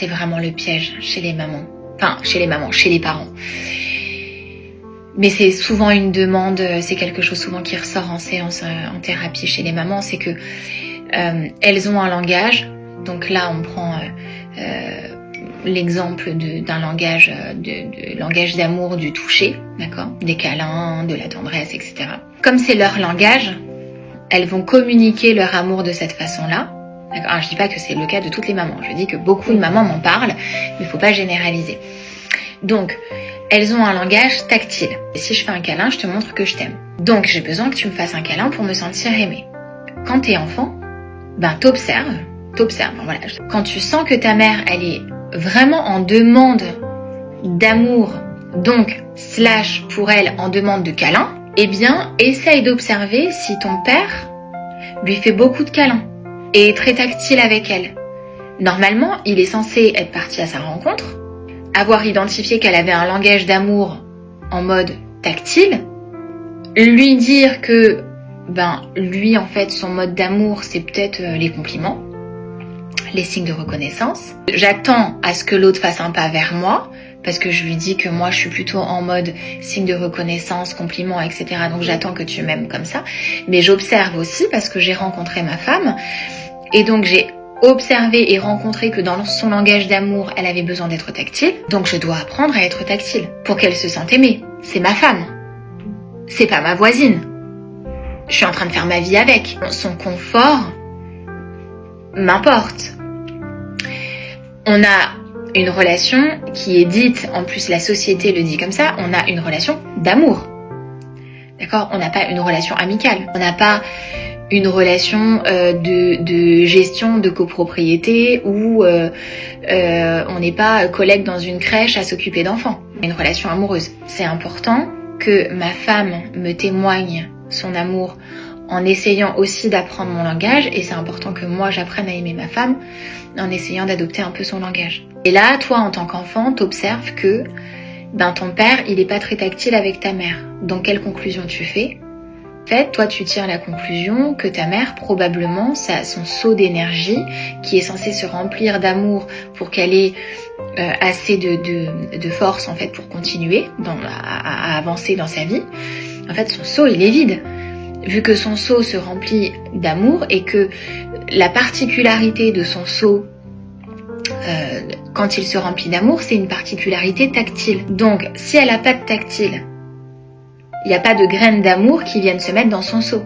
C'est vraiment le piège chez les mamans. Enfin, chez les parents. Mais c'est souvent une demande, c'est quelque chose souvent qui ressort en séance, en thérapie chez les mamans, c'est que elles ont un langage. Donc là, on prend l'exemple d'un langage, de langage d'amour, du toucher, d'accord, des câlins, de la tendresse, etc. Comme c'est leur langage, elles vont communiquer leur amour de cette façon-là. Alors, je dis pas que c'est le cas de toutes les mamans. Je dis que beaucoup de mamans m'en parlent, mais il faut pas généraliser. Donc, elles ont un langage tactile. Et si je fais un câlin, je te montre que je t'aime. Donc, j'ai besoin que tu me fasses un câlin pour me sentir aimée. Quand t'es enfant, t'observes. Voilà. Quand tu sens que ta mère, elle est vraiment en demande d'amour, donc / pour elle en demande de câlin, eh bien, essaye d'observer si ton père lui fait beaucoup de câlins et est très tactile avec elle. Normalement, il est censé être parti à sa rencontre, avoir identifié qu'elle avait un langage d'amour en mode tactile, lui dire que, lui, en fait, son mode d'amour, c'est peut-être les compliments, les signes de reconnaissance. J'attends à ce que l'autre fasse un pas vers moi, parce que je lui dis que moi, je suis plutôt en mode signe de reconnaissance, compliments, etc. Donc, j'attends que tu m'aimes comme ça. Mais j'observe aussi, parce que j'ai rencontré ma femme, et donc j'ai observé et rencontré que dans son langage d'amour, elle avait besoin d'être tactile. Donc, je dois apprendre à être tactile pour qu'elle se sente aimée. C'est ma femme. C'est pas ma voisine. Je suis en train de faire ma vie avec. Son confort m'importe. On a une relation qui est dite, en plus la société le dit comme ça, on a une relation d'amour. D'accord ? On n'a pas une relation amicale. On n'a pas une relation de gestion de copropriété où on n'est pas collègue dans une crèche à s'occuper d'enfants. Une relation amoureuse. C'est important que ma femme me témoigne son amour en essayant aussi d'apprendre mon langage, et c'est important que moi j'apprenne à aimer ma femme en essayant d'adopter un peu son langage. Et là, toi en tant qu'enfant, t'observes que ton père, il est pas très tactile avec ta mère. Donc quelle conclusion tu fais ? En fait, toi tu tires la conclusion que ta mère, probablement, son seau d'énergie qui est censé se remplir d'amour pour qu'elle ait assez de force en fait pour continuer à avancer dans sa vie. En fait, son seau il est vide. Vu que son seau se remplit d'amour et que la particularité de son seau, quand il se remplit d'amour, c'est une particularité tactile. Donc, si elle n'a pas de tactile, il n'y a pas de graines d'amour qui viennent se mettre dans son seau.